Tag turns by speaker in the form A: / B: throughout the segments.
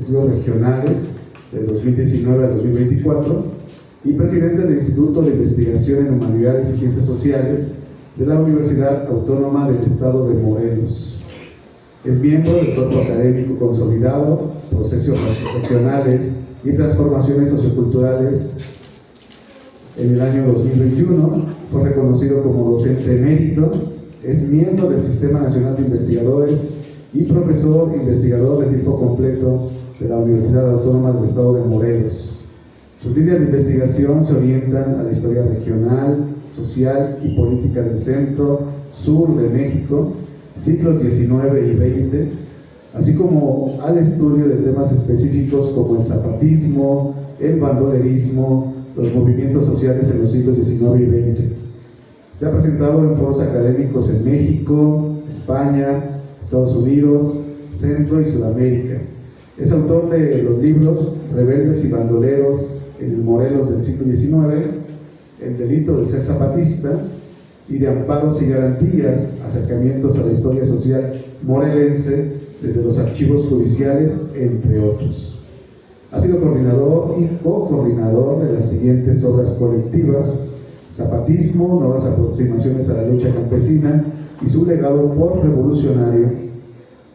A: Estudios Regionales de 2019 a 2024 y presidente del Instituto de Investigación en Humanidades y Ciencias Sociales de la Universidad Autónoma del Estado de Morelos. Es miembro del cuerpo académico consolidado, procesos regionales y transformaciones socioculturales. En el año 2021 fue reconocido como docente emérito, es miembro del Sistema Nacional de Investigadores y profesor investigador de tiempo completo de la Universidad Autónoma del Estado de Morelos. Sus líneas de investigación se orientan a la historia regional, social y política del centro, sur de México, siglos XIX y XX, así como al estudio de temas específicos como el zapatismo, el bandolerismo, los movimientos sociales en los siglos XIX y XX. Se ha presentado en foros académicos en México, España, Estados Unidos, Centro y Sudamérica. Es autor de los libros Rebeldes y Bandoleros en el Morelos del siglo XIX, El delito de ser zapatista, y de Amparos y Garantías, acercamientos a la historia social morelense desde los archivos judiciales, entre otros. Ha sido coordinador y co-coordinador de las siguientes obras colectivas: Zapatismo, nuevas aproximaciones a la lucha campesina y su legado por-revolucionario,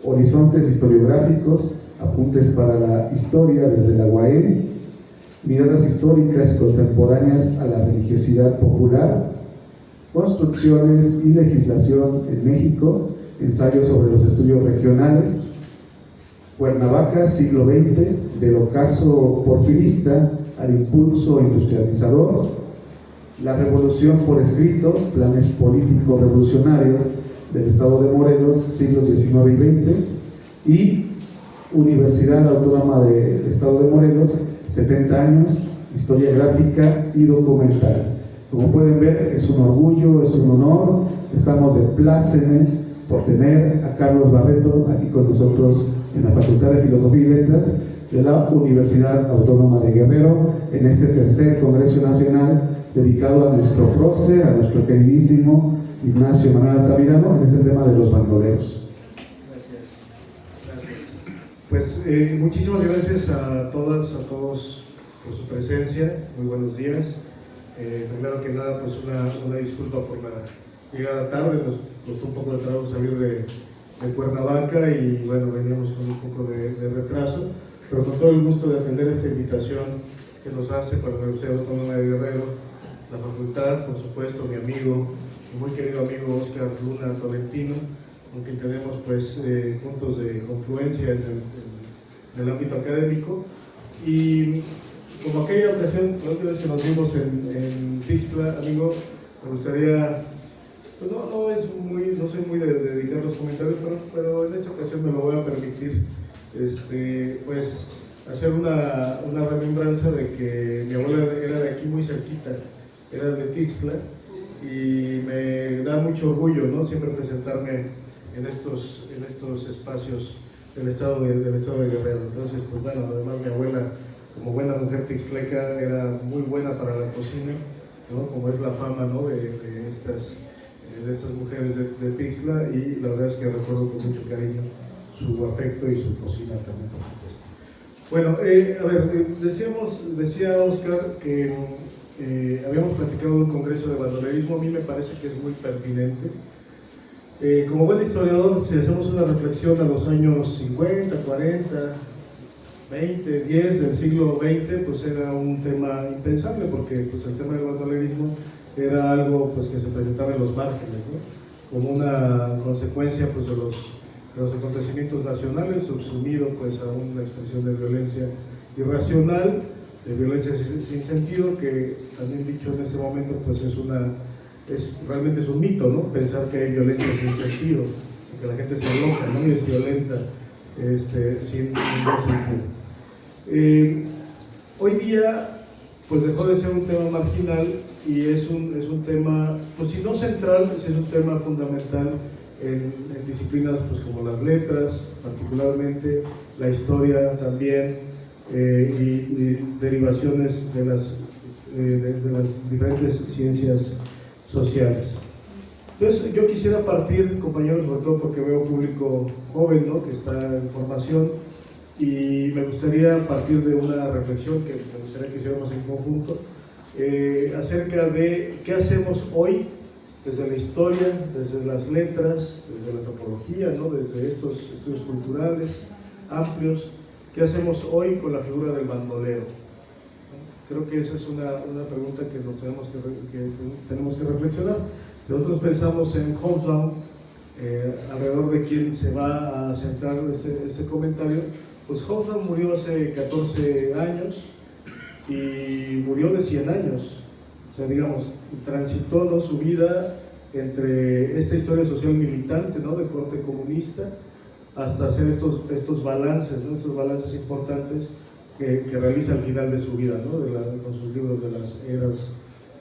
A: Horizontes historiográficos, apuntes para la historia desde la UAM, miradas históricas y contemporáneas a la religiosidad popular, Construcciones y legislación en México, ensayos sobre los estudios regionales, Cuernavaca, siglo XX, del ocaso porfirista al impulso industrializador, La revolución por escrito, planes políticos revolucionarios del Estado de Morelos, siglos XIX y XX, y Universidad Autónoma del Estado de Morelos, 70 años, historia gráfica y documental. Como pueden ver, es un orgullo, es un honor, estamos de plácemes por tener a Carlos Barreto aquí con nosotros en la Facultad de Filosofía y Letras de la Universidad Autónoma de Guerrero, en este tercer Congreso Nacional dedicado a nuestro prócer, a nuestro queridísimo Ignacio Manuel Altamirano, en ese tema de los bandoleros.
B: Gracias. Pues muchísimas gracias a todas, a todos por su presencia. Muy buenos días. Primero que nada, pues una disculpa por la llegada tarde. Nos costó un poco de trabajo salir de Cuernavaca y bueno, veníamos con un poco de retraso, pero con todo el gusto de atender esta invitación que nos hace para la Universidad Autónoma de Guerrero, la facultad, por supuesto, mi amigo, mi muy querido amigo Óscar Luna Tolentino, con quien tenemos pues puntos de confluencia en el ámbito académico. Y como aquella ocasión, la última vez que nos vimos en Tixla, amigo, me gustaría, pues no soy muy de dedicar los comentarios, pero en esta ocasión me lo voy a permitir, pues hacer una remembranza de que mi abuela era de aquí muy cerquita, era de Tixla, y me da mucho orgullo, ¿no?, siempre presentarme en estos espacios del estado de Guerrero. Entonces, pues bueno, además mi abuela, como buena mujer tixleca, era muy buena para la cocina, ¿no?, como es la fama, ¿no?, de estas mujeres de Tixla, y la verdad es que recuerdo con mucho cariño su afecto y su cocina también, por supuesto. Bueno, a ver, decía Óscar que habíamos platicado de un congreso de bandolerismo. A mí me parece que es muy pertinente. Como buen historiador, si hacemos una reflexión a los años 50, 40, 20, 10 del siglo XX, pues era un tema impensable, porque pues el tema del bandolerismo era algo pues que se presentaba en los márgenes, ¿no?, como una consecuencia pues de los acontecimientos nacionales, subsumido pues a una expresión de violencia irracional, de violencia sin sentido, que también dicho en ese momento pues realmente es un mito, ¿no?, pensar que hay violencia sin sentido, que la gente se enoja, ¿no?, y es violenta sin ningún sentido. Hoy día pues dejó de ser un tema marginal y es un tema, pues si no central, pues es un tema fundamental en disciplinas pues como las letras, particularmente la historia también, y derivaciones de las diferentes ciencias sociales. Entonces yo quisiera partir, compañeros, sobre todo porque veo público joven, ¿no?, que está en formación, y me gustaría partir de una reflexión que me gustaría que hiciéramos en conjunto acerca de qué hacemos hoy desde la historia, desde las letras, desde la antropología, ¿no? Desde estos estudios culturales amplios, qué hacemos hoy con la figura del bandolero. Creo que esa es una pregunta que nos tenemos que reflexionar. Si nosotros pensamos en Hobsbawm, alrededor de quien se va a centrar este comentario, pues Hobsbawm murió hace 14 años y murió de 100 años. O sea, digamos, transitó, ¿no?, su vida entre esta historia social militante, ¿no?, de corte comunista, hasta hacer estos balances, ¿no?, estos balances importantes que realiza al final de su vida, ¿no?, con sus libros de las eras,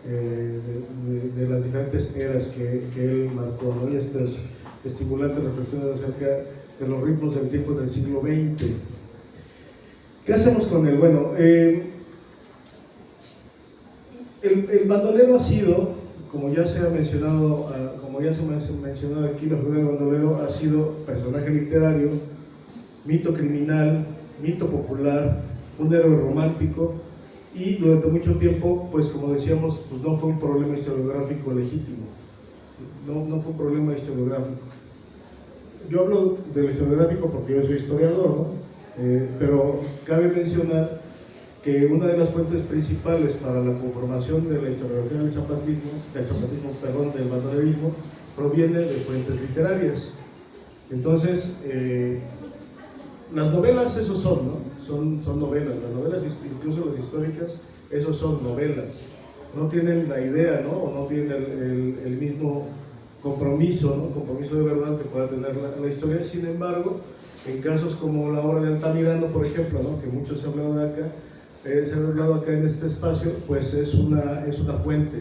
B: de las diferentes eras que él marcó, ¿no?, y estas estimulantes reflexiones acerca de los ritmos del tiempo del siglo XX. ¿Qué hacemos con él? Bueno, el bandolero ha sido, como ya se ha mencionado aquí, la figura del bandolero ha sido personaje literario, mito criminal, mito popular, un héroe romántico, y durante mucho tiempo, pues como decíamos, pues no fue un problema historiográfico legítimo, no fue un problema historiográfico. Yo hablo del historiográfico porque yo soy historiador, ¿no? Pero cabe mencionar que una de las fuentes principales para la conformación de la historiografía del bandolerismo, proviene de fuentes literarias. Entonces, las novelas, esos son, ¿no? Son novelas. Las novelas, incluso las históricas, esos son novelas. No tienen la idea, ¿no?, o no tienen el mismo compromiso, ¿no?, compromiso de verdad que pueda tener la historia. Sin embargo, en casos como la obra de Altamirano, por ejemplo, ¿no?, que mucho se ha hablado de acá, en este espacio, pues es una fuente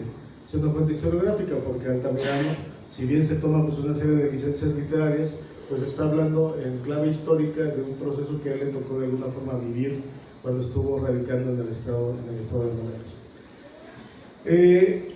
B: historiográfica, porque Altamirano, si bien se toma pues una serie de licencias literarias, pues está hablando en clave histórica de un proceso que a él le tocó de alguna forma vivir cuando estuvo radicando en el estado de Morelos.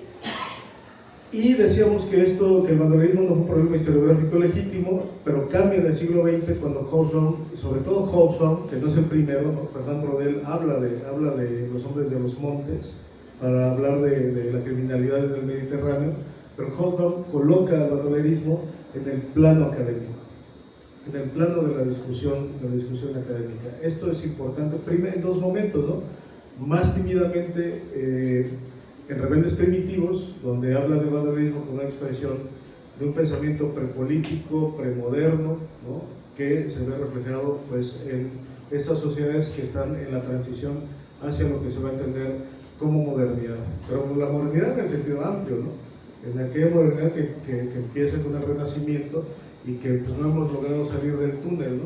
B: Y decíamos que el bandolerismo no fue un problema historiográfico legítimo, pero cambia en el siglo XX cuando Hobsbawm, sobre todo Hobsbawm, que no es el primero, ¿no?, Fernán Brodel habla de los hombres de los montes para hablar de la criminalidad en el Mediterráneo, pero Hobsbawm coloca al bandolerismo en el plano académico, en el plano de la discusión académica. Esto es importante en dos momentos, ¿no? Más tímidamente en Rebeldes Primitivos, donde habla del bandolerismo como una expresión de un pensamiento prepolítico, premoderno, ¿no?, que se ve reflejado pues en estas sociedades que están en la transición hacia lo que se va a entender como modernidad, pero la modernidad en el sentido amplio, ¿no?, en aquella modernidad que empieza con el Renacimiento y que pues no hemos logrado salir del túnel, ¿no?,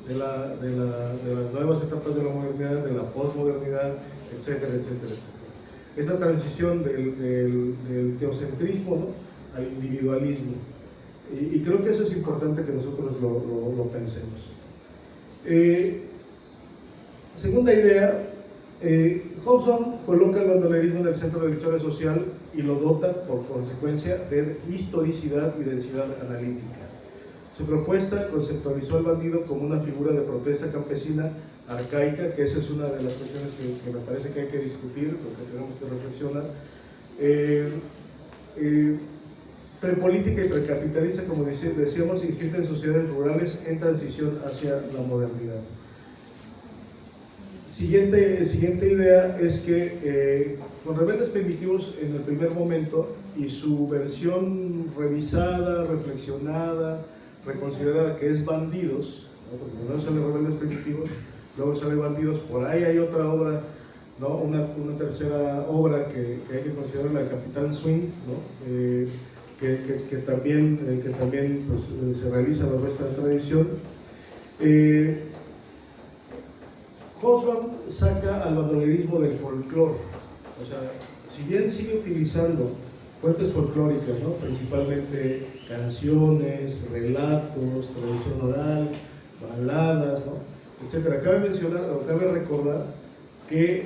B: de las nuevas etapas de la modernidad, de la posmodernidad, etcétera, etcétera, etcétera. Esa transición del teocentrismo, ¿no?, al individualismo. Y creo que eso es importante que nosotros lo pensemos. Segunda idea, Hobsbawm coloca el bandolerismo en el centro de la historia social y lo dota, por consecuencia, de historicidad y densidad analítica. Su propuesta conceptualizó al bandido como una figura de protesta campesina arcaica, que esa es una de las cuestiones que me parece que hay que discutir, lo que tenemos que reflexionar, prepolítica y precapitalista, como decíamos, inscrita en sociedades rurales en transición hacia la modernidad. Siguiente idea es que con Rebeldes Primitivos, en el primer momento, y su versión revisada, reflexionada, reconsiderada, que es Bandidos, ¿no?, porque primero sale Rebeldes Primitivos, luego sale Bandidos, por ahí hay otra obra, ¿no?, una tercera obra que hay que considerar, la de Capitán Swing, ¿no?, que también pues, se realiza bajo esta tradición. Hobsbawm saca al bandolerismo del folclore, o sea, si bien sigue utilizando fuentes folclóricas, ¿no?, principalmente canciones, relatos, tradición oral, baladas, ¿no?, etcétera. Cabe recordar que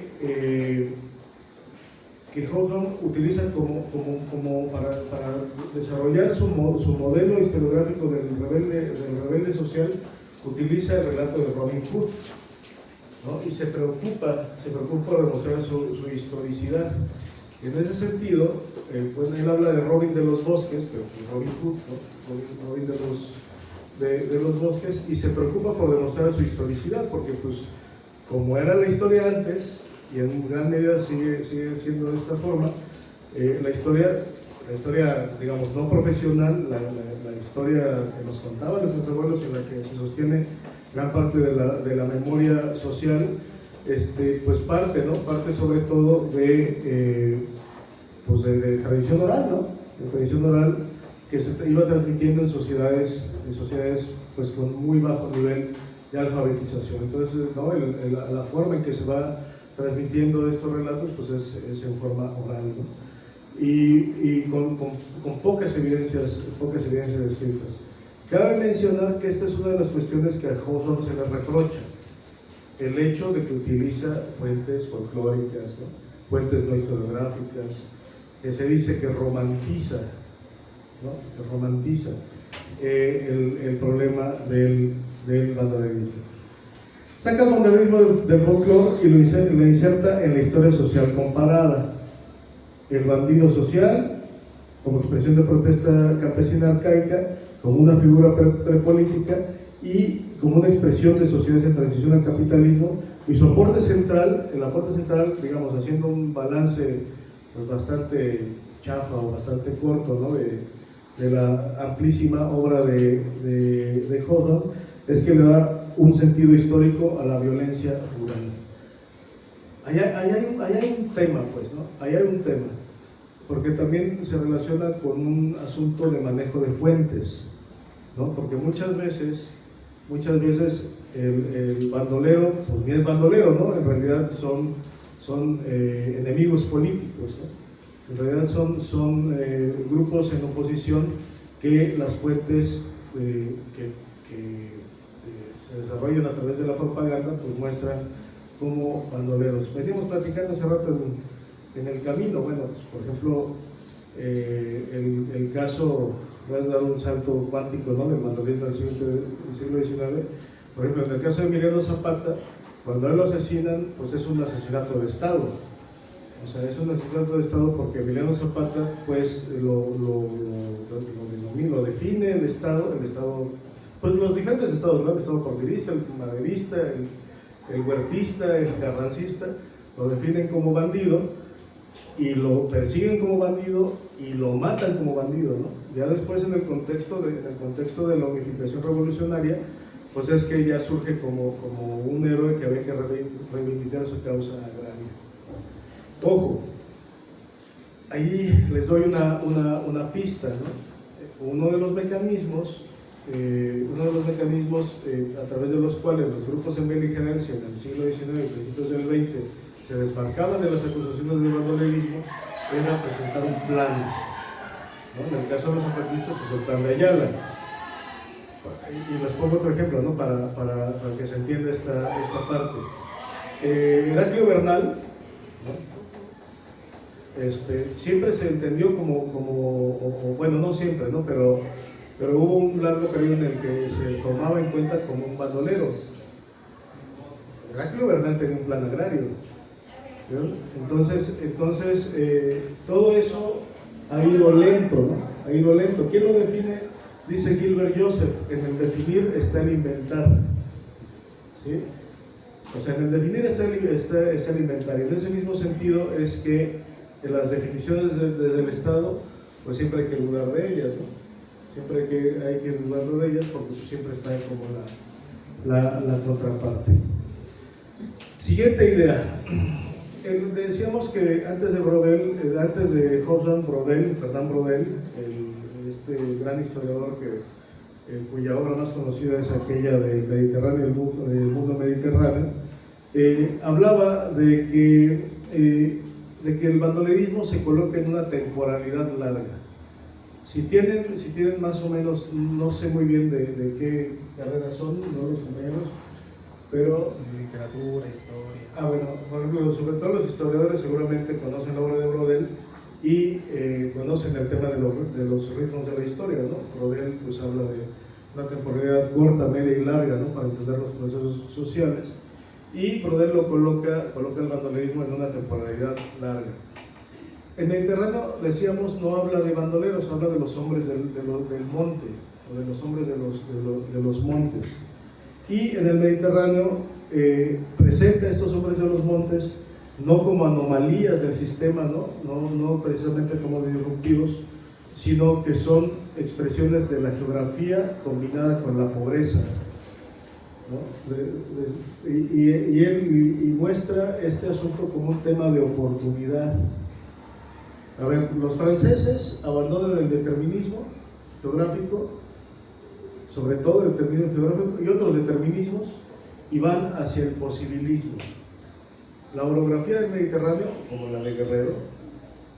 B: Hobsbawm utiliza como para desarrollar su modelo historiográfico del rebelde social, utiliza el relato de Robin Hood. ¿no? Y se preocupa por demostrar su historicidad. En ese sentido, pues él habla de Robin de los Bosques, pero pues Robin Hood, ¿no? Robin de los Bosques, y se preocupa por demostrar su historicidad, porque pues como era la historia antes, y en gran medida sigue siendo de esta forma, la historia, digamos, no profesional, la historia que nos contaban nuestros abuelos, en la que se sostiene gran parte de la memoria social, pues parte sobre todo de tradición oral, ¿no? De tradición oral que se iba transmitiendo en sociedades pues con muy bajo nivel de alfabetización. Entonces, ¿no? La forma en que se va transmitiendo estos relatos pues es en forma oral, ¿no? Y con pocas evidencias escritas. Cabe mencionar que esta es una de las cuestiones que a Hobsbawm se le reprocha, el hecho de que utiliza fuentes folclóricas, ¿no? Fuentes no historiográficas, que se dice que romantiza, ¿no? Que romantiza el problema del bandolerismo. Saca el bandolerismo del folclore y lo inserta en la historia social comparada. El bandido social, como expresión de protesta campesina arcaica, como una figura prepolítica y como una expresión de sociedades en transición al capitalismo, y su aporte central, digamos, haciendo un balance pues, bastante chafa o bastante corto, ¿no? de la amplísima obra de Hobsbawm, es que le da un sentido histórico a la violencia rural. Ahí hay un tema, pues, ¿no? Ahí hay un tema, porque también se relaciona con un asunto de manejo de fuentes, ¿no? Porque muchas veces el bandolero, pues ni es bandolero, ¿no? En realidad son enemigos políticos, ¿no? En realidad son grupos en oposición que las fuentes que se desarrollan a través de la propaganda pues muestran como bandoleros. Venimos platicando hace rato en el camino, bueno, pues, por ejemplo, el caso, voy a dar un salto cuántico, ¿no? Del bandolerismo del siglo XIX. Por ejemplo, en el caso de Emiliano Zapata, cuando a él lo asesinan, pues es un asesinato de Estado. O sea, es un asesinato de Estado porque Emiliano Zapata, pues, lo define el Estado, pues los diferentes estados, ¿no? El Estado porfirista, el maderista, el huertista, el carrancista, lo definen como bandido y lo persiguen como bandido y lo matan como bandido, ¿no? Ya después en el contexto de la unificación revolucionaria, pues es que ya surge como un héroe que había que reivindicar su causa agraria. Ojo, ahí les doy una pista, ¿no? Uno de los mecanismos a través de los cuales los grupos en beligerancia en el siglo XIX y principios del XX se desmarcaban de las acusaciones de bandolerismo era presentar un plan, ¿no? En el caso de los zapatistas, pues el plan de Ayala. Y les pongo otro ejemplo, ¿no? para que se entienda esta parte. Heraclio Bernal, ¿no? Siempre se entendió bueno, no siempre, ¿no? Pero hubo un largo periodo en el que se tomaba en cuenta como un bandolero. Heraclio Bernal tenía un plan agrario, ¿no? Entonces todo eso ha ido lento, ¿no? Ha ido lento. ¿Quién lo define? Dice Gilbert Joseph, en el definir está el inventar, ¿sí? O sea, en el definir está el inventar, y en ese mismo sentido es que en las definiciones desde el Estado, pues siempre hay que dudar de ellas, ¿no? Siempre hay que dudar de ellas porque pues siempre está como la contraparte. Siguiente idea. Decíamos que antes de Hobsbawm, Fernand Braudel, este gran historiador cuya obra más conocida es aquella del Mediterráneo, el mundo mediterráneo, hablaba de que el bandolerismo se coloca en una temporalidad larga. Si tienen más o menos, no sé muy bien de qué carrera son, ¿no? Los compañeros, pero
C: literatura, historia.
B: Bueno, por ejemplo, sobre todo los historiadores seguramente conocen la obra de Braudel y conocen el tema de los ritmos de la historia, ¿no? Braudel pues habla de una temporalidad corta, media y larga, ¿no? Para entender los procesos sociales. y Brodel lo coloca el bandolerismo en una temporalidad larga. El Mediterráneo, decíamos, no habla de bandoleros, habla de los hombres del monte, o de los hombres de los montes. Y en el Mediterráneo presenta a estos hombres de los montes no como anomalías del sistema, no precisamente como disruptivos, sino que son expresiones de la geografía combinada con la pobreza, ¿no? Y muestra este asunto como un tema de oportunidad. A ver, los franceses abandonan el determinismo geográfico, sobre todo el determinismo geográfico y otros determinismos, y van hacia el posibilismo. La orografía del Mediterráneo, como la de Guerrero,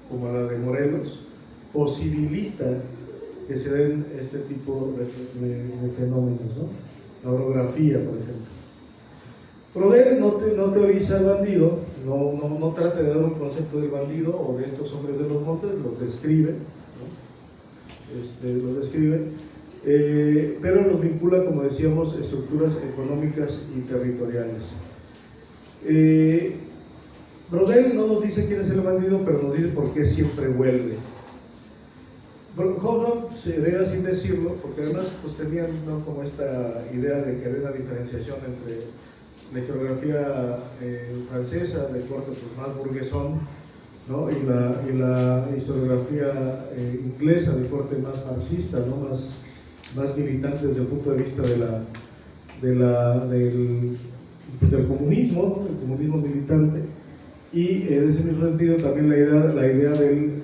B: como la de Morelos, posibilita que se den este tipo de fenómenos, ¿no? La orografía, por ejemplo. Brodel no teoriza el bandido, no trata de dar un concepto del bandido o de estos hombres de los montes, los describe, ¿no? Los describe, pero los vincula, como decíamos, estructuras económicas y territoriales. Brodel no nos dice quién es el bandido, pero nos dice por qué siempre vuelve. Hobsbawm se hereda sin decirlo, porque además pues, tenían, ¿no?, como esta idea de que había una diferenciación entre la historiografía francesa de corte pues, más burguesón, ¿no?, y la historiografía inglesa de corte más marxista, ¿no?, más militante desde el punto de vista del comunismo, ¿no?, el comunismo militante. Y en ese mismo sentido también la idea del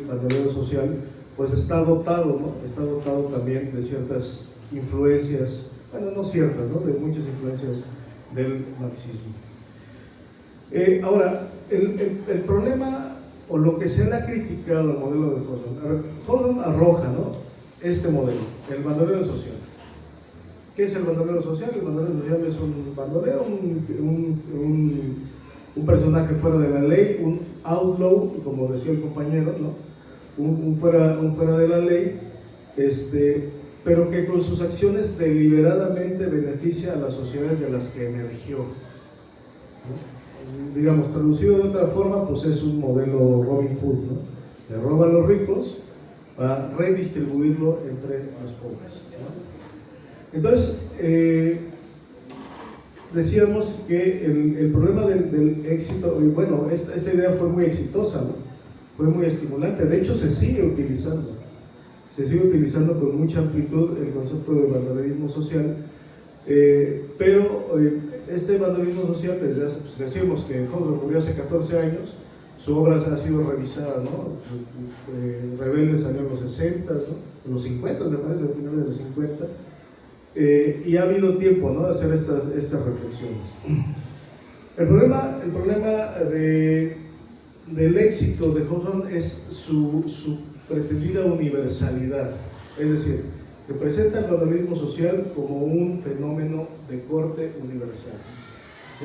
B: bandolero social pues está dotado, ¿no? Está dotado también de ciertas influencias, bueno, no ciertas, ¿no?, de muchas influencias del marxismo. Ahora, el problema o lo que se le ha criticado al modelo de Hobsbawm, a ver, Hobsbawm arroja, ¿no?, este modelo, el bandolero social. ¿Qué es el bandolero social? El bandolero social es un bandolero, un personaje fuera de la ley, un outlaw, como decía el compañero, ¿no?, un fuera de la ley, pero que con sus acciones deliberadamente beneficia a las sociedades de las que emergió, ¿no? Digamos, traducido de otra forma, pues es un modelo Robin Hood, ¿no? Le roba a los ricos para redistribuirlo entre los pobres, ¿no? Entonces, decíamos que el problema del éxito, bueno, esta idea fue muy exitosa, ¿no?, fue muy estimulante, de hecho se sigue utilizando con mucha amplitud el concepto de bandolerismo social, pero este bandolerismo social, desde hace, pues decimos que Hobsbawm murió hace 14 años, su obra ha sido revisada, ¿no? Rebelde salió en los 60, ¿no?, en los 50, me parece, a finales de los 50, y ha habido tiempo, ¿no?, de hacer estas reflexiones. El problema del éxito de Hobsbawm es su pretendida universalidad, es decir, que presenta el bandolerismo social como un fenómeno de corte universal.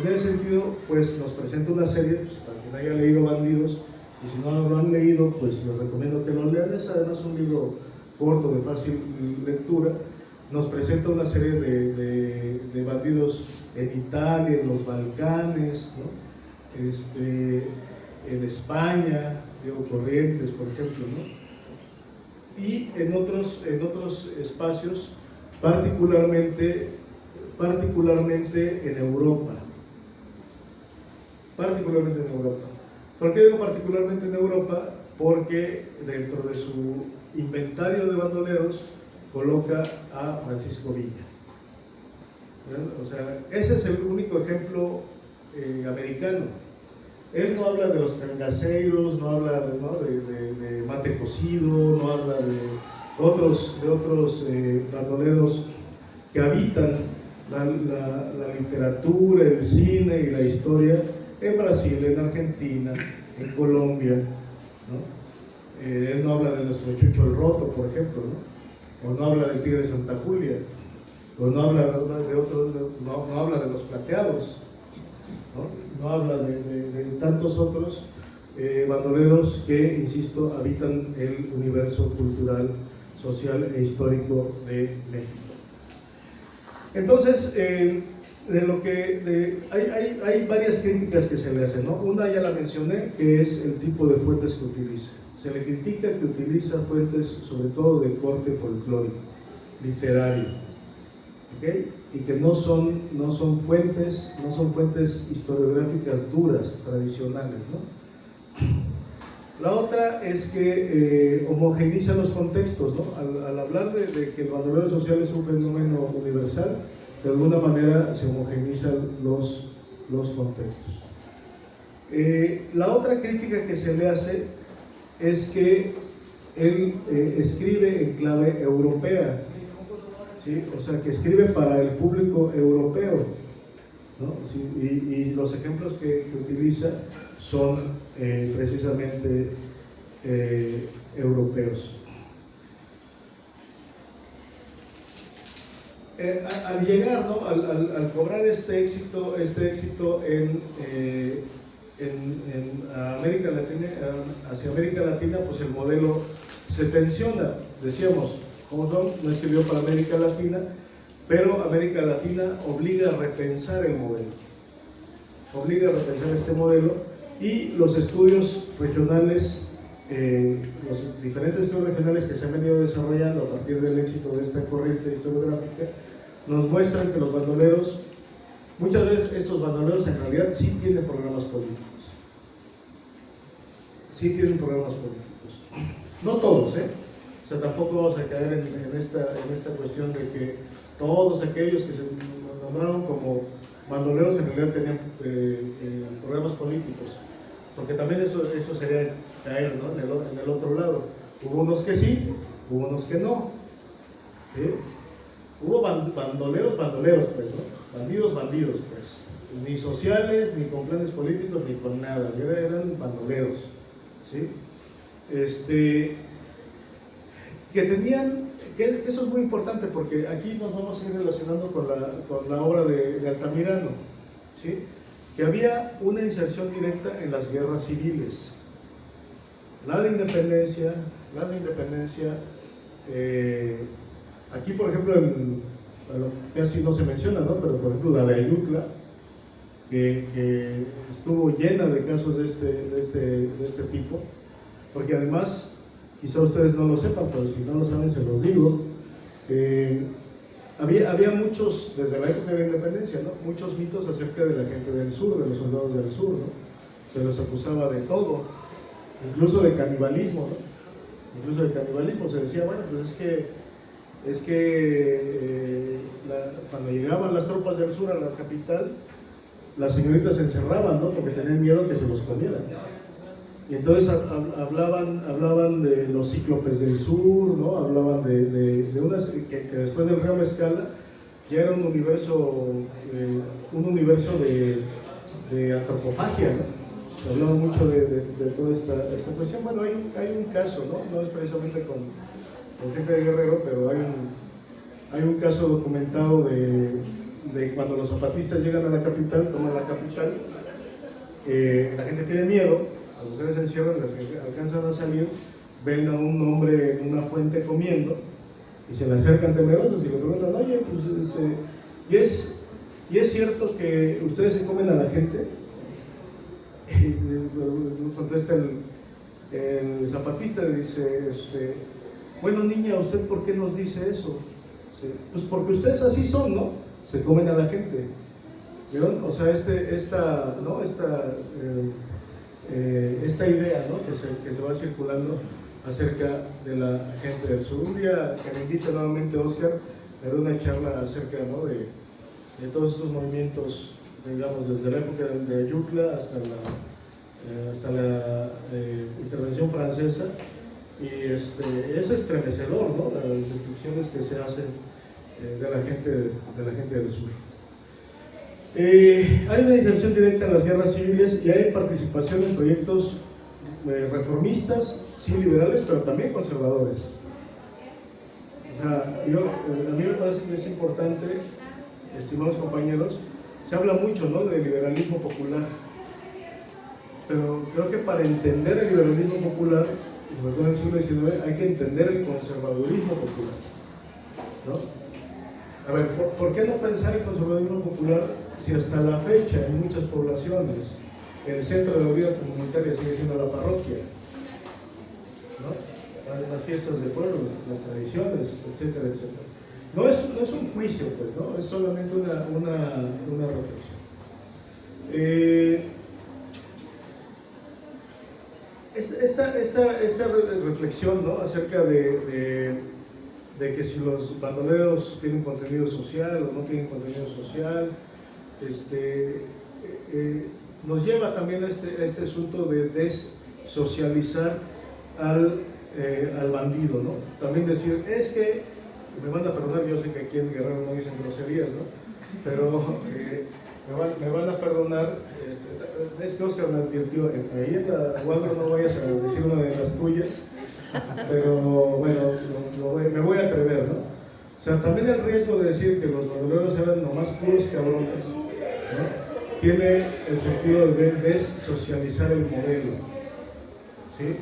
B: En ese sentido, pues nos presenta una serie, pues, para quien haya leído Bandidos, y si no lo han leído, pues les recomiendo que lo lean. Es además un libro corto, de fácil lectura. Nos presenta una serie de bandidos en Italia, en los Balcanes, ¿no?, en España, Diego Corrientes, por ejemplo, ¿no?, y en otros espacios, particularmente en Europa. ¿Por qué digo particularmente en Europa? Porque dentro de su inventario de bandoleros coloca a Francisco Villa. O sea, ese es el único ejemplo americano. Él no habla de los cangaceiros, no habla de mate cocido, no habla de otros bandoleros que habitan la literatura, el cine y la historia en Brasil, en Argentina, en Colombia, ¿no? Él no habla de nuestro Chucho el Roto, por ejemplo, ¿no?, o no habla del Tigre de Santa Julia, o no habla no habla de los Plateados, no habla de tantos otros bandoleros que, insisto, habitan el universo cultural, social e histórico de México. Entonces, Hay varias críticas que se le hacen, ¿no? Una ya la mencioné, que es el tipo de fuentes que utiliza. Se le critica que utiliza fuentes sobre todo de corte folclórico, literario, ¿okay? Y que no son fuentes historiográficas duras, tradicionales, ¿no? La otra es que homogeneiza los contextos, ¿no? Al hablar de que el bandolero social es un fenómeno universal, de alguna manera se homogeneizan los contextos. La otra crítica que se le hace es que él escribe en clave europea, ¿sí? O sea, que escribe para el público europeo, ¿no? Sí, y los ejemplos que utiliza son precisamente europeos. Al llegar, ¿no? al cobrar este éxito en América Latina, hacia América Latina, pues el modelo se tensiona. Decíamos, Hobson no escribió para América Latina, pero América Latina obliga a repensar el modelo, obliga a repensar este modelo, y los estudios regionales, los diferentes estudios regionales que se han venido desarrollando a partir del éxito de esta corriente historiográfica, nos muestran que los bandoleros, muchas veces estos bandoleros en realidad sí tienen programas políticos. Sí tienen programas políticos. No todos, ¿eh? O sea, tampoco vamos a caer en esta cuestión de que todos aquellos que se nombraron como bandoleros en realidad tenían programas políticos. Porque también eso sería caer, ¿no? en el otro lado. Hubo unos que sí, hubo unos que no. ¿Sí? Hubo bandoleros, pues, ¿no? Bandidos, pues. Ni sociales, ni con planes políticos, ni con nada. Eran bandoleros, ¿sí? Que tenían, que eso es muy importante, porque aquí nos vamos a ir relacionando con la obra de Altamirano, ¿sí? Que había una inserción directa en las guerras civiles. Las de independencia, aquí por ejemplo, casi no se menciona, ¿no? Pero por ejemplo la de Ayutla, que estuvo llena de casos de este tipo, porque además, quizá ustedes no lo sepan, pero si no lo saben se los digo, había muchos, desde la época de la independencia, ¿no? Muchos mitos acerca de la gente del sur, de los soldados del sur, ¿no? Se les acusaba de todo, incluso de canibalismo, ¿no? Incluso de canibalismo. Se decía, bueno, pues es que cuando llegaban las tropas del sur a la capital, las señoritas se encerraban, ¿no? Porque tenían miedo que se los comieran. Y entonces hablaban de los cíclopes del sur, ¿no? Hablaban de unas que después del río Mezcala ya era un universo de antropofagia, ¿no? Se hablaba mucho de toda esta cuestión. Bueno, hay un caso, ¿no? No es precisamente con gente de Guerrero, pero hay un caso documentado de cuando los zapatistas llegan a la capital, toman la capital, la gente tiene miedo. Las mujeres se encierran, las que alcanzan a salir, ven a un hombre en una fuente comiendo y se le acercan temerosos y le preguntan, oye, pues, ¿y es cierto que ustedes se comen a la gente? Y contesta el zapatista, le dice, bueno niña, ¿usted por qué nos dice eso? Sí, pues porque ustedes así son, ¿no? Se comen a la gente. ¿Vieron? O sea, esta idea, ¿no? que se va circulando acerca de la gente del sur. Un día que me invita nuevamente Oscar, daré una charla acerca, ¿no? de todos estos movimientos, digamos, desde la época de Ayutla hasta la intervención francesa, y es estremecedor, ¿no? Las descripciones que se hacen de la gente del sur. Hay una inserción directa en las guerras civiles y hay participación en proyectos reformistas, sí liberales, pero también conservadores. O sea, a mí me parece que es importante, estimados compañeros, se habla mucho, ¿no? del liberalismo popular, pero creo que para entender el liberalismo popular, sobre todo en el siglo XIX, hay que entender el conservadurismo popular, ¿no? A ver, ¿por qué no pensar en conservadurismo popular si hasta la fecha en muchas poblaciones el centro de la vida comunitaria sigue siendo la parroquia, ¿no? Las fiestas de pueblo, las tradiciones, etcétera, etcétera? No es un juicio, pues, ¿no? Es solamente una reflexión. Esta reflexión, ¿no?, acerca de que si los bandoleros tienen contenido social o no tienen contenido social, nos lleva también a este asunto de desocializar al bandido, ¿no? También decir, es que, me van a perdonar, yo sé que aquí en Guerrero no dicen groserías, ¿no? Pero me van a perdonar, es que Oscar me advirtió, ahí en la Guadro no vayas a decir una de las tuyas, pero bueno, me voy a atrever, ¿no? O sea, también el riesgo de decir que los bandoleros eran nomás puros cabrones, ¿no?, tiene el sentido de desocializar el modelo, ¿sí?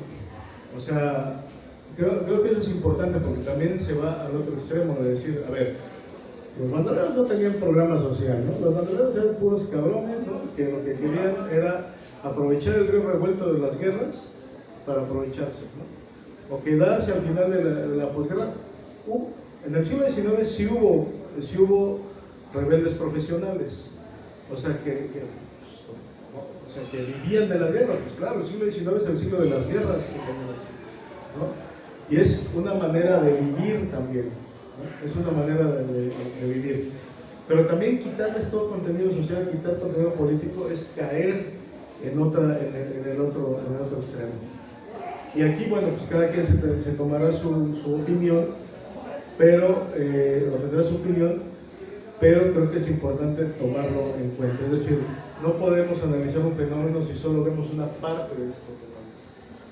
B: O sea, creo que eso es importante porque también se va al otro extremo de decir, a ver, los bandoleros no tenían programa social, ¿no? Los bandoleros eran puros cabrones, ¿no?, que lo que querían era aprovechar el río revuelto de las guerras para aprovecharse, ¿no? O quedarse al final de la posguerra. En el siglo XIX sí hubo rebeldes profesionales, o sea, que vivían de la guerra. Pues claro, el siglo XIX es el siglo de las guerras, ¿no? Y es una manera de vivir también, ¿no? Es una manera de vivir. Pero también quitarles todo contenido social, quitar contenido político, es caer en el otro extremo. Y aquí, bueno, pues cada quien se tomará su opinión, pero, o tendrá su opinión, pero creo que es importante tomarlo en cuenta. Es decir, no podemos analizar un fenómeno si solo vemos una parte de este fenómeno.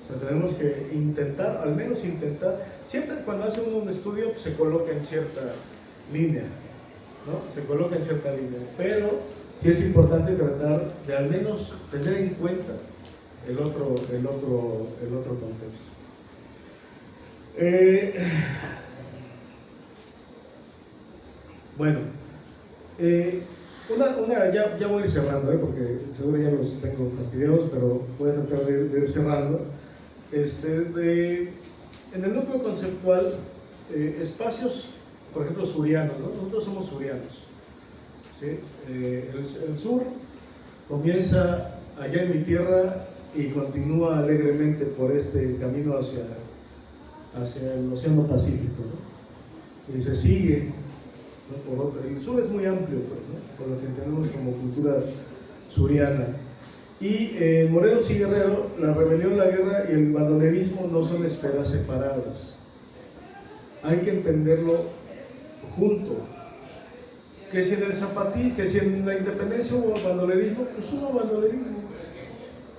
B: O sea, tenemos que intentar, al menos intentar, siempre cuando hace uno un estudio pues, se coloca en cierta línea, ¿no? Se coloca en cierta línea, pero sí es importante tratar de al menos tener en cuenta el otro contexto. Bueno, ya voy a ir cerrando, porque seguro ya los tengo fastidiados, pero voy a tratar de ir cerrando. En el núcleo conceptual, espacios, por ejemplo, surianos, ¿no? Nosotros somos surianos, ¿sí? El sur comienza allá en mi tierra y continúa alegremente por este camino hacia el Océano Pacífico, ¿no? Y se sigue, ¿no?, el sur es muy amplio, pues, ¿no?, por lo que entendemos como cultura suriana. Y Morelos y Guerrero, la rebelión, la guerra y el bandolerismo no son esferas separadas. Hay que entenderlo junto. Que si en la independencia hubo bandolerismo, pues hubo bandolerismo,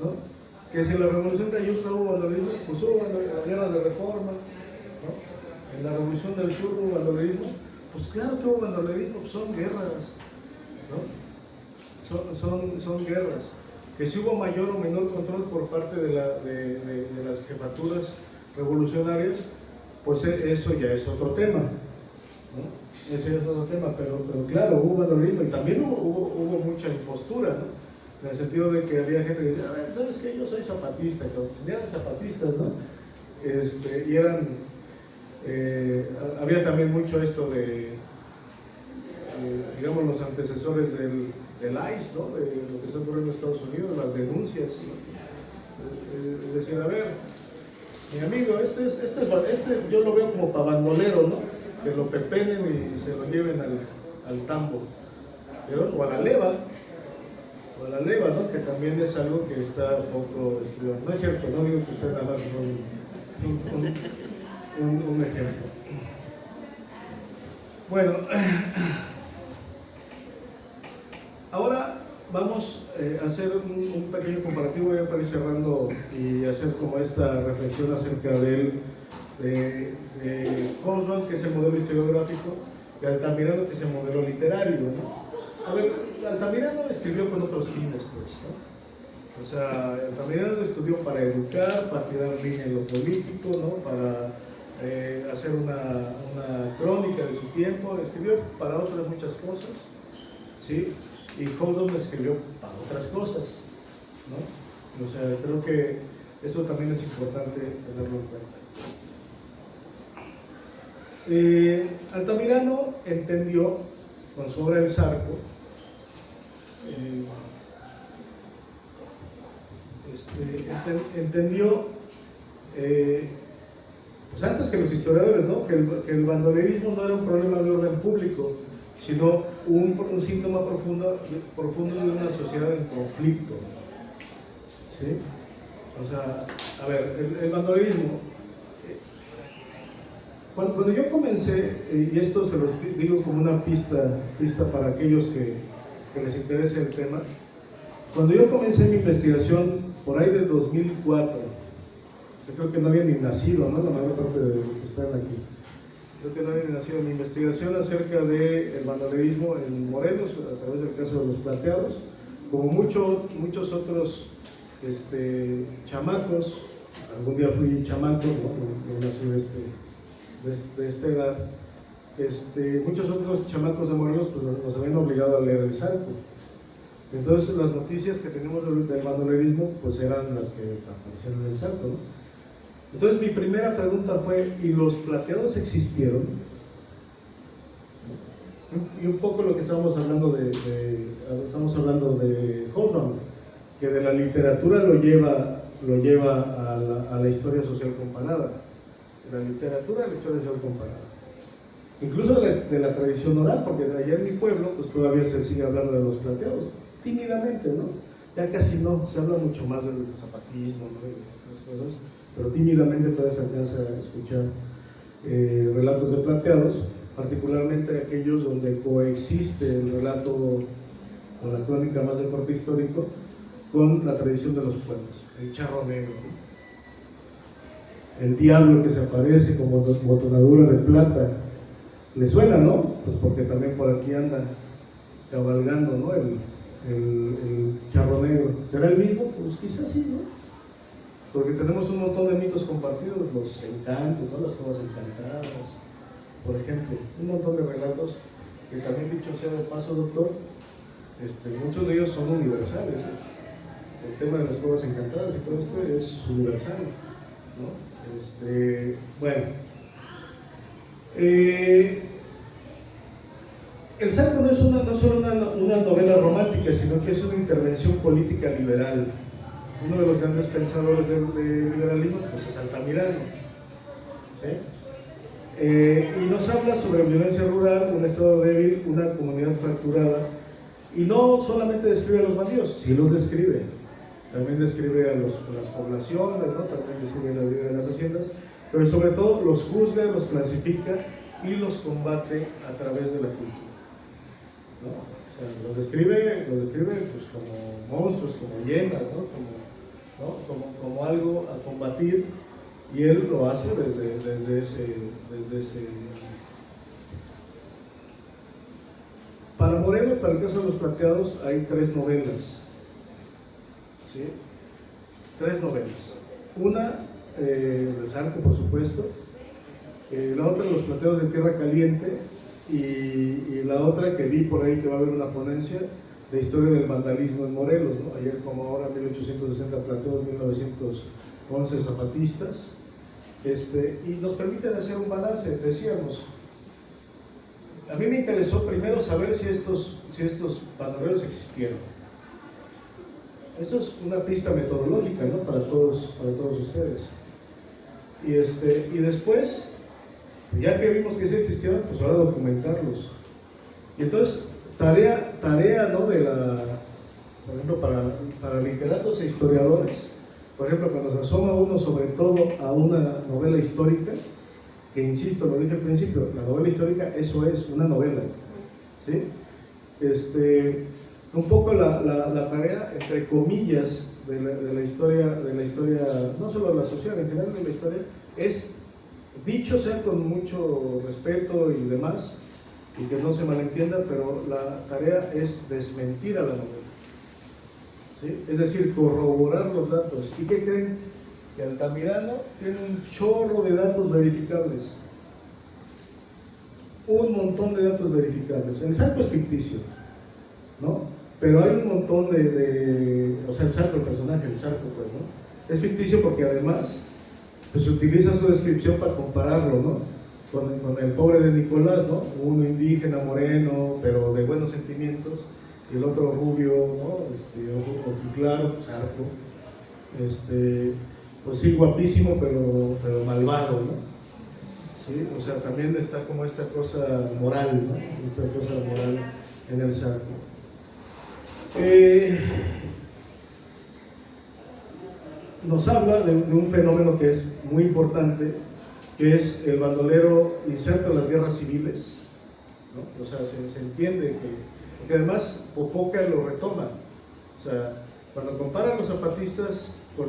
B: ¿no? Que si en la revolución de Ayutla hubo bandolerismo, pues hubo guerra de reforma, ¿no? En la revolución del sur hubo bandolerismo, pues claro que hubo bandolerismo, pues son guerras, ¿no? Son guerras. Que si hubo mayor o menor control por parte de las jefaturas revolucionarias, pues eso ya es otro tema, ¿no? Ese es otro tema, pero claro, hubo bandolerismo y también hubo mucha impostura, ¿no? En el sentido de que había gente que decía, a ver, ¿sabes qué? Yo soy zapatista, eran zapatistas, ¿no? Y eran, había también mucho esto de, digamos, los antecesores del ICE, ¿no? De lo que está ocurriendo en Estados Unidos, las denuncias, ¿no? Es decir, a ver, mi amigo, este yo lo veo como para bandolero, ¿no? Que lo pepenen y se lo lleven al tambo, o a la leva, ¿no? Que también es algo que está poco estudiado. No es cierto, no digo que usted nada más un ejemplo. Bueno, ahora vamos a hacer un pequeño comparativo, voy a ir cerrando y hacer como esta reflexión acerca de Hobsbawm, que es el modelo historiográfico, y Altamirano, que es el modelo literario, ¿no? A ver, Altamirano escribió con otros fines, pues, ¿no? O sea, Altamirano estudió para educar, para tirar línea en lo político, ¿no? Para hacer una crónica de su tiempo, escribió para otras muchas cosas, ¿sí? Y Holden escribió para otras cosas, ¿no? O sea, creo que eso también es importante tenerlo en cuenta. Altamirano entendió, con su obra El Zarco, entendió, pues antes que los historiadores, ¿no? que el bandolerismo no era un problema de orden público, sino un síntoma profundo de una sociedad en conflicto, ¿sí? O sea, a ver, el bandolerismo, cuando yo comencé, y esto se los digo como una pista para aquellos que les interese el tema, cuando yo comencé mi investigación por ahí del 2004, yo creo que no había ni nacido, ¿no? La mayor parte de los que están aquí, creo que no había ni nacido. Mi investigación acerca del bandolerismo en Morelos, a través del caso de los plateados, como muchos otros chamacos, algún día fui chamaco, no nací de esta edad, muchos otros chamacos de Morelos pues, nos habían obligado a leer El Zarco. Entonces las noticias que tenemos del bandolerismo pues eran las que aparecieron en El Zarco, ¿no? Entonces mi primera pregunta fue, ¿y los plateados existieron? Y un poco lo que estamos hablando de Holden, que de la literatura lo lleva a la historia social comparada. De la literatura a la historia social comparada. Incluso de la tradición oral, porque allá en mi pueblo pues todavía se sigue hablando de los plateados, tímidamente, ¿no? Ya casi no, se habla mucho más del zapatismo, ¿no? Y otras cosas, pero tímidamente todavía se alcanza a escuchar relatos de plateados, particularmente aquellos donde coexiste el relato o la crónica más de corte histórico con la tradición de los pueblos, el charro negro, ¿no? El diablo que se aparece como botonadura de plata. ¿Le suena, no? Pues porque también por aquí anda cabalgando, ¿no? El charro negro. ¿Será el mismo? Pues quizás sí, ¿no? Porque tenemos un montón de mitos compartidos, los encantos, ¿no? Las cosas encantadas, por ejemplo, un montón de relatos que también, dicho sea de paso, doctor, muchos de ellos son universales, ¿eh? El tema de las cuevas encantadas y todo esto es universal, ¿no? Bueno, El Zarco no es solo una novela romántica, sino que es una intervención política liberal. Uno de los grandes pensadores del liberalismo pues es Altamirano, ¿sí? Y nos habla sobre violencia rural, un estado débil, una comunidad fracturada, y no solamente describe a los bandidos, sí los describe, también describe a las poblaciones, ¿no? También describe la vida de las haciendas, pero sobre todo los juzga, los clasifica y los combate a través de la cultura, ¿no? O sea, los describe pues, como monstruos, como hienas, ¿no? Como algo a combatir, y él lo hace desde ese. Para Morelos, para el caso de los plateados, hay 3 novelas, ¿sí? 3 novelas. Una, El Zarco, por supuesto, la otra, Los plateados de Tierra Caliente, y la otra que vi por ahí que va a haber una ponencia de historia del vandalismo en Morelos, ¿no? Ayer como ahora, 1860 plateados, 1911 zapatistas, y nos permiten hacer un balance. Decíamos, a mí me interesó primero saber si estos bandoleros existieron. Eso es una pista metodológica, ¿no? para todos ustedes. Y después, ya que vimos que sí existieron, pues ahora documentarlos. Y entonces, tarea ¿no? Por ejemplo, para literatos e historiadores, por ejemplo, cuando se asoma uno sobre todo a una novela histórica, que insisto, lo dije al principio, la novela histórica, eso es, una novela, ¿sí? Un poco la tarea, entre comillas, de la historia, no solo de la social, en general de la historia, es, dicho sea con mucho respeto y demás, y que no se malentienda, pero la tarea es desmentir a la novela, ¿sí? Es decir, corroborar los datos. ¿Y qué creen? que Altamirano tiene un chorro de datos verificables. Un montón de datos verificables. El Zarco es ficticio, ¿no? Pero hay un montón o sea, el Zarco, el personaje, el Zarco, pues, ¿no? Es ficticio porque además, pues utiliza su descripción para compararlo, ¿no? Con el pobre de Nicolás, ¿no? Uno indígena, moreno, pero de buenos sentimientos, y el otro rubio, ¿no? Ojo claro, Zarco. Pues sí, guapísimo, pero malvado, ¿no? ¿Sí? O sea, también está como esta cosa moral, ¿no? Esta cosa moral en el Zarco. Nos habla de un fenómeno que es muy importante, que es el bandolero inserto en las guerras civiles, ¿no? O sea, se entiende porque además Popoca lo retoma. O sea, cuando comparan los zapatistas con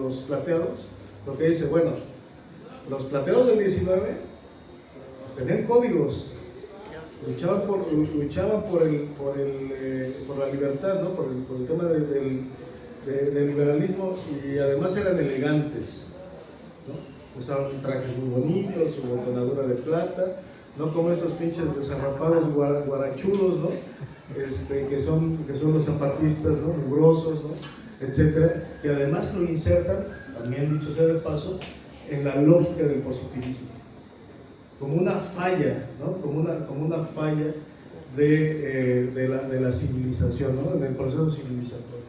B: los plateados, lo que dice, bueno, los plateados del 19 pues, tenían códigos, luchaban por la libertad, ¿no? por el tema del liberalismo, y además eran elegantes, ¿no? Usaban trajes muy bonitos, su botonadura de plata, no como estos pinches desarrapados guarachudos, ¿no? Que son los zapatistas, ¿no? Mugrosos, ¿no? Etcétera, que además lo insertan, también dicho sea de paso, en la lógica del positivismo, como una falla, ¿no? como una falla de la civilización, ¿no? En el proceso civilizatorio.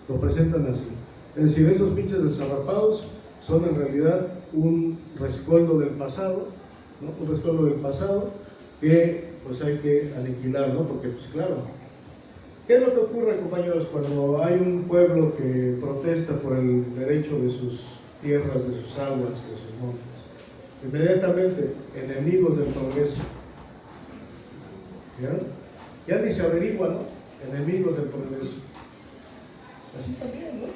B: Lo presentan así. Es decir, esos pinches desarrapados son en realidad un rescoldo del pasado, ¿no? Un rescoldo del pasado que pues hay que aniquilar, ¿no? Porque pues claro, ¿qué es lo que ocurre, compañeros, cuando hay un pueblo que protesta por el derecho de sus tierras, de sus aguas, de sus montes? Inmediatamente, enemigos del progreso. Ya ni se averigua, ¿no? Enemigos del progreso. Así también, ¿no?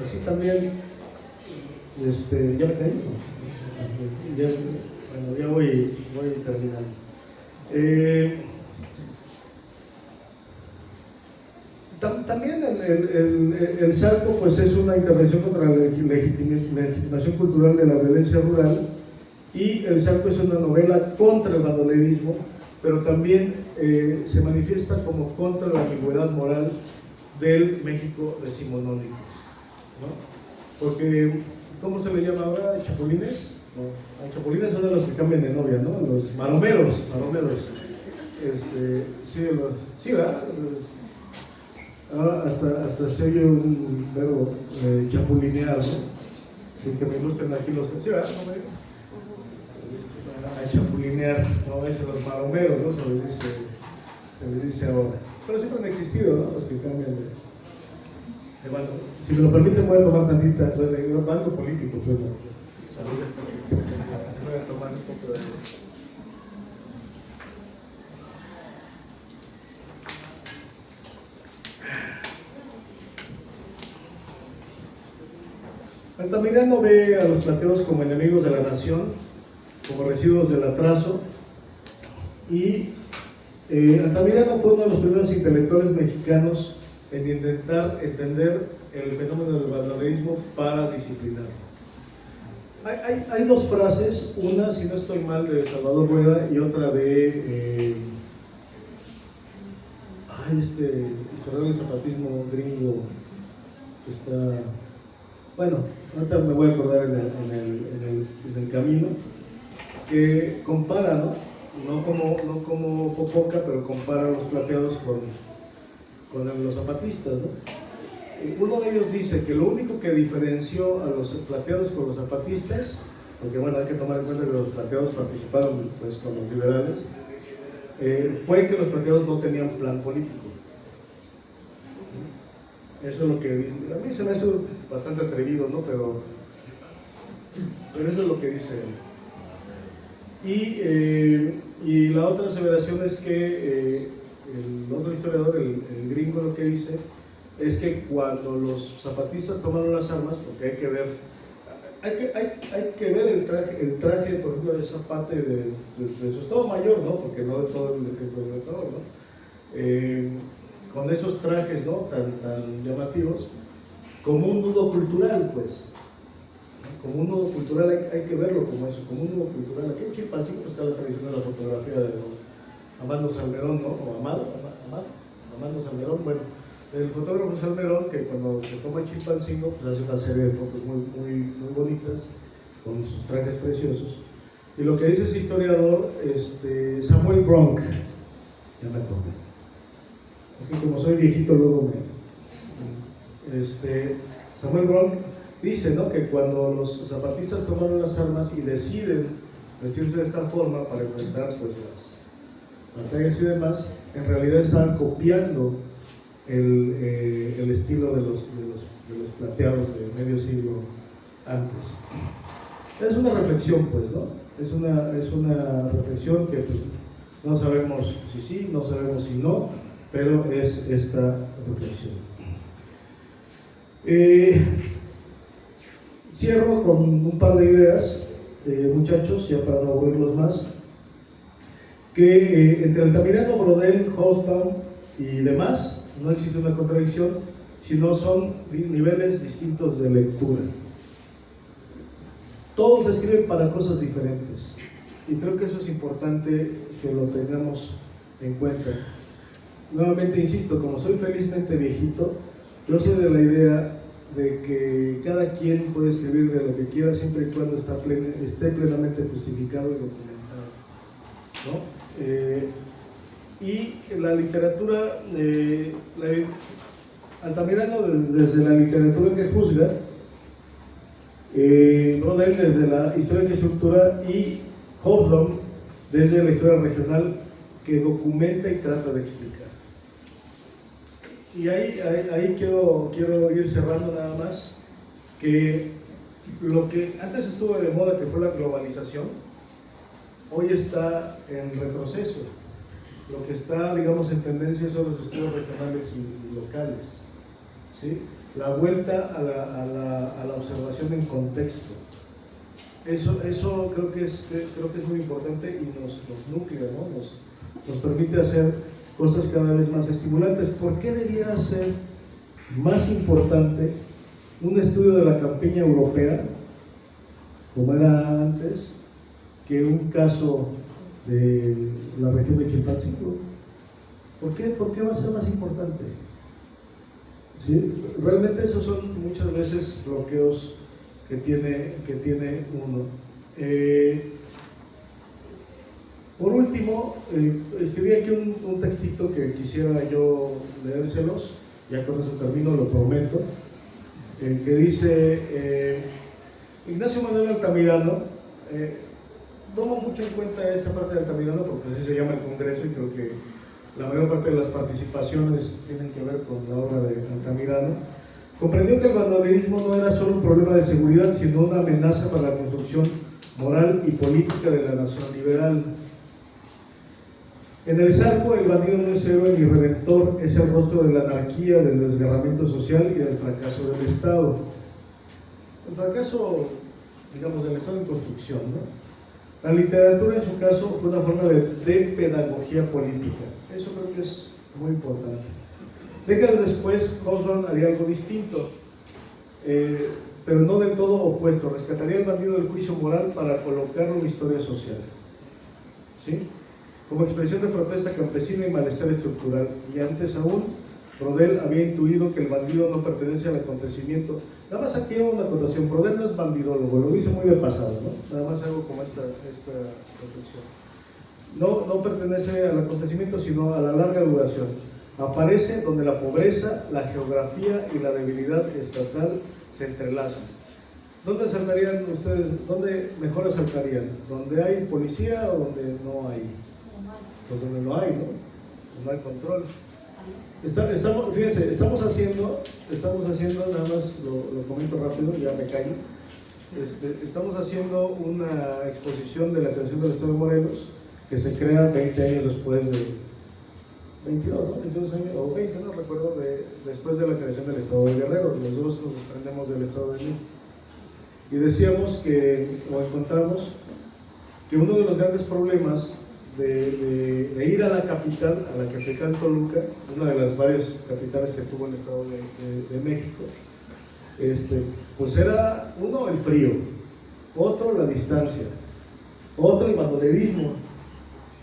B: Así también, ya me caí, bueno, ya voy terminando. También el Zarco pues es una intervención contra la legitimación cultural de la violencia rural, y el Zarco es una novela contra el bandolerismo, pero también se manifiesta como contra la ambigüedad moral del México decimonónico, ¿no? Porque, ¿cómo se le llama ahora? ¿Chapulines? No, chapulines son los que cambian de novia, ¿no? Los maromeros. Sí, ¿verdad? Ahora hasta se oye un verbo, chapulinear, ¿no? Sí, que me ilustren aquí los... ¿Sí, verdad? A chapulinear, no, es los maromeros, ¿no? Se le dice ahora. Pero siempre han existido, ¿no? Los que cambian de bando. Si me lo permiten, voy a tomar tantita, de bando político, pues, ¿no? Voy a tomar un poco de... Altamirano ve a los plateados como enemigos de la nación, como residuos del atraso, y Altamirano fue uno de los primeros intelectuales mexicanos en intentar entender el fenómeno del bandolerismo para disciplinarlo. Hay dos frases, una, si no estoy mal, de Salvador Rueda, y otra de historiador del zapatismo gringo, que está... Bueno, ahorita me voy a acordar en el camino, que compara, ¿no? No como Popoca, pero compara a los plateados con los zapatistas, ¿no? Uno de ellos dice que lo único que diferenció a los plateados con los zapatistas, porque bueno, hay que tomar en cuenta que los plateados participaron pues con los liberales, fue que los plateados no tenían plan político. Eso es lo que a mí se me hace bastante atrevido, ¿no? Pero eso es lo que dice él. Y la otra aseveración es que el otro historiador, el gringo, lo que dice es que cuando los zapatistas tomaron las armas, porque hay que ver el traje, por ejemplo, de Zapata de su Estado Mayor, ¿no? Porque no de todo el Ejército Libertador, ¿no? Con esos trajes, ¿no? tan llamativos, como un nudo cultural, pues. Como un nudo cultural, hay que verlo como eso, como un nudo cultural. Aquí en Chilpancingo pues, está la tradición de la fotografía de Amando Salmerón, ¿no? O Amando Salmerón, bueno, el fotógrafo Salmerón, que cuando se toma Chilpancingo, pues hace una serie de fotos muy bonitas, con sus trajes preciosos. Y lo que dice ese historiador, Samuel Bronk, ya me acordé. Es que como soy viejito, luego Samuel Bronk dice, ¿no?, que cuando los zapatistas tomaron las armas y deciden vestirse de esta forma para enfrentar pues las batallas y demás, en realidad estaban copiando el estilo de los plateados de medio siglo antes. Es una reflexión, pues, ¿no? Es una reflexión que pues, no sabemos si sí, no sabemos si no, pero es esta reflexión. Cierro con un par de ideas, muchachos, ya para no aburrirlos más, que entre Altamirano, Brodel, Hobsbawm y demás no existe una contradicción, sino son niveles distintos de lectura. Todos escriben para cosas diferentes y creo que eso es importante que lo tengamos en cuenta. Nuevamente insisto, como soy felizmente viejito, yo soy de la idea de que cada quien puede escribir de lo que quiera siempre y cuando esté plenamente justificado y documentado, ¿no? Y la literatura, Altamirano desde la literatura que juzga, Brodel desde la historia que estructura y Hobsbawm desde la historia regional que documenta y trata de explicar. Y ahí quiero ir cerrando nada más, que lo que antes estuvo de moda, que fue la globalización, hoy está en retroceso. Lo que está, digamos, en tendencia son los estudios regionales y locales, ¿sí? La vuelta a la observación en contexto. Eso creo que es muy importante y nos nuclea, ¿no? Nos permite hacer cosas cada vez más estimulantes. ¿Por qué debiera ser más importante un estudio de la campiña europea, como era antes, que un caso de la región de Chilpancingo? ¿Por qué va a ser más importante? ¿Sí? Realmente esos son muchas veces bloqueos que tiene uno. Por último, escribí aquí un textito que quisiera yo leérselos, ya con eso termino, lo prometo, que dice Ignacio Manuel Altamirano. Tomo mucho en cuenta esta parte de Altamirano porque así se llama el Congreso y creo que la mayor parte de las participaciones tienen que ver con la obra de Altamirano. Comprendió que el bandolerismo no era solo un problema de seguridad, sino una amenaza para la construcción moral y política de la nación liberal. En el Zarco, el bandido no es héroe ni redentor, es el rostro de la anarquía, del desgarramiento social y del fracaso del Estado. El fracaso, digamos, del Estado en construcción, ¿no? La literatura, en su caso, fue una forma de pedagogía política. Eso creo que es muy importante. Décadas después, Hobsbawm haría algo distinto, pero no del todo opuesto. Rescataría al bandido del juicio moral para colocarlo en la historia social, ¿sí?, como expresión de protesta campesina y malestar estructural. Y antes aún, Brodel había intuido que el bandido no pertenece al acontecimiento. Nada más aquí hago una acotación: Brodel no es bandidólogo, lo dice muy de pasado, ¿no? Nada más hago como esta reflexión. No pertenece al acontecimiento, sino a la larga duración. Aparece donde la pobreza, la geografía y la debilidad estatal se entrelazan. ¿Dónde saltarían ustedes? ¿Dónde mejor saltarían? ¿Donde hay policía o donde no hay? Pues donde no hay, ¿no? No hay control. Fíjense, estamos haciendo, nada más lo comento rápido, ya me callo. Estamos haciendo una exposición de la creación del Estado de Morelos, que se crea 20 años después de 22, ¿no? 22 años, o 20, no recuerdo, después de la creación del Estado de Guerrero. Los dos nos desprendemos del Estado de México. Y decíamos o encontramos que uno de los grandes problemas de ir a la capital Toluca, una de las varias capitales que tuvo el Estado de México, pues era uno el frío, otro la distancia, otro el bandolerismo,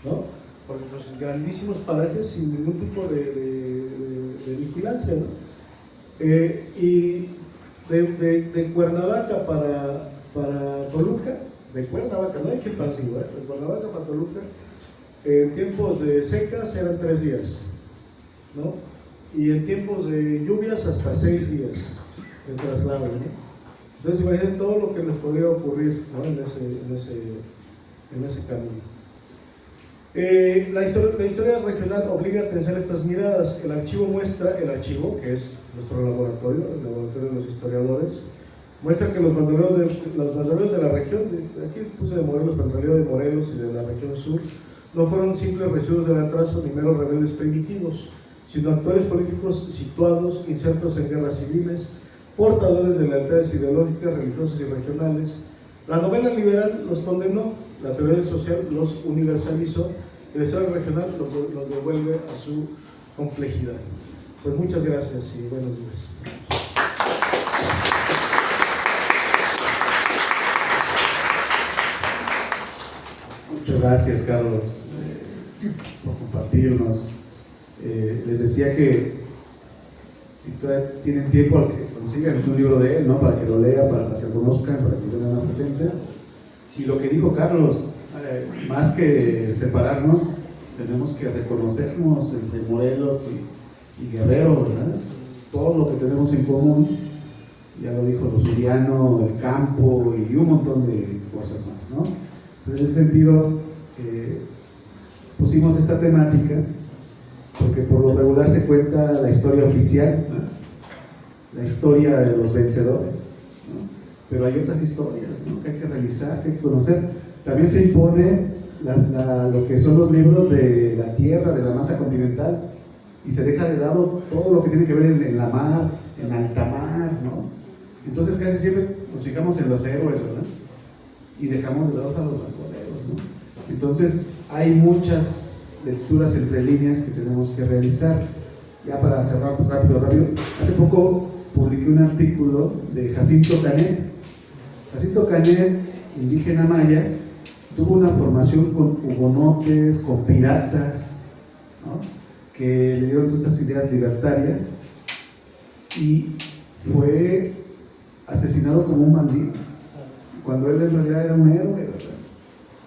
B: ¿no? Porque pues grandísimos parajes sin ningún tipo de vigilancia, ¿no? Y de Cuernavaca para Toluca, de Cuernavaca, no hay Chilpancingo, de Cuernavaca para Toluca, en tiempos de secas eran 3 días, ¿no? Y en tiempos de lluvias hasta 6 días el traslado, ¿no? Entonces imaginen todo lo que les podría ocurrir, ¿no? en ese camino. La historia regional obliga a tensar estas miradas. El archivo, que es nuestro laboratorio, el laboratorio de los historiadores, muestra que los bandoleros de la región, aquí puse de Morelos, pero en realidad de Morelos y de la región sur, no fueron simples residuos del atraso ni meros rebeldes primitivos, sino actores políticos situados, insertos en guerras civiles, portadores de lealtades ideológicas, religiosas y regionales. La novela liberal los condenó, la teoría social los universalizó, y la historia regional los devuelve a su complejidad. Pues muchas gracias y buenos días.
A: Muchas gracias, Carlos, por compartirnos. Les decía que si todavía tienen tiempo, al que consigan un libro de él, ¿no? Para que lo lean, para que lo conozcan, para que lo tengan más presente. Y lo que dijo Carlos, más que separarnos, tenemos que reconocernos entre Morelos y Guerrero, ¿verdad? Todo lo que tenemos en común, ya lo dijo lo suriano, el campo y un montón de cosas más, ¿no? En ese sentido, pusimos esta temática porque por lo regular se cuenta la historia oficial, ¿no? La historia de los vencedores, ¿no? Pero hay otras historias, ¿no? Que hay que realizar, que hay que conocer. También se impone lo que son los libros de la tierra, de la masa continental, y se deja de lado todo lo que tiene que ver en la mar, en alta mar, ¿no? Entonces casi siempre nos fijamos en los héroes, ¿verdad? Y dejamos de lado a los bandoleros, ¿no? Entonces hay muchas lecturas entre líneas que tenemos que realizar. Ya para cerrar rápido, hace poco publiqué un artículo de Jacinto Canet. Jacinto Canet, indígena maya, tuvo una formación con hugonotes, con piratas, ¿no? Que le dieron todas estas ideas libertarias y fue asesinado como un bandido, cuando él en realidad era un héroe, ¿verdad?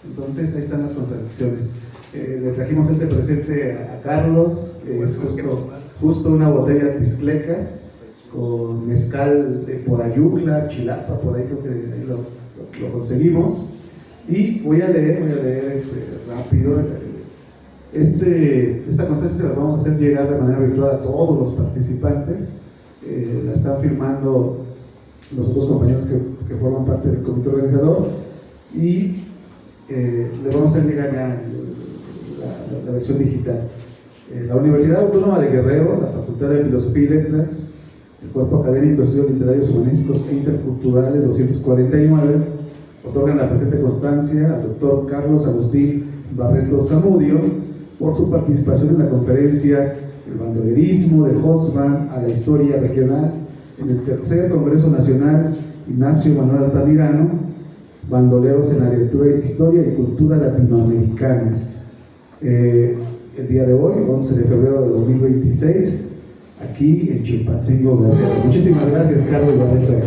A: Entonces ahí están las contradicciones. Le trajimos ese presente a Carlos, que es justo una botella de Pixtleca con mezcal de por Ayucla, Chilapa, por ahí creo que ahí lo conseguimos. Y voy a leer rápido. Esta constancia la vamos a hacer llegar de manera virtual a todos los participantes. La están firmando los otros compañeros que forman parte del comité organizador y le vamos a hacer llegar ya la versión digital. La Universidad Autónoma de Guerrero, la Facultad de Filosofía y Letras, el Cuerpo Académico de Estudios Literarios, Humanísticos e Interculturales 249, otorgan la presente constancia al doctor Carlos Agustín Barreto Zamudio por su participación en la conferencia El bandolerismo de Hobsbawm a la historia regional en el tercer Congreso Nacional Ignacio Manuel Altamirano, bandoleros en la lectura de historia y cultura latinoamericanas. El día de hoy, 11 de febrero de 2026, aquí en Chilpancingo, Guerrero. Muchísimas gracias, Carlos Barreto.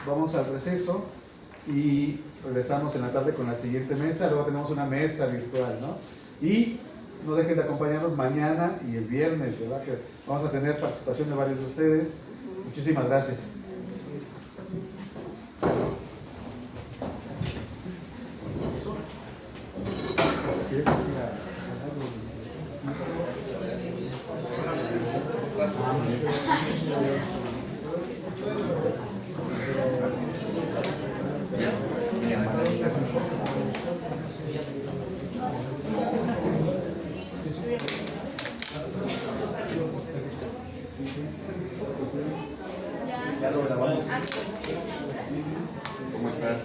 A: Vamos al receso y regresamos en la tarde con la siguiente mesa. Luego tenemos una mesa virtual, ¿no? Y no dejen de acompañarnos mañana y el viernes, ¿verdad? Que vamos a tener participación de varios de ustedes. Muchísimas gracias. Ya lo grabamos. ¿Cómo estás?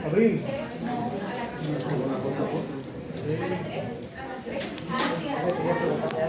B: Abril.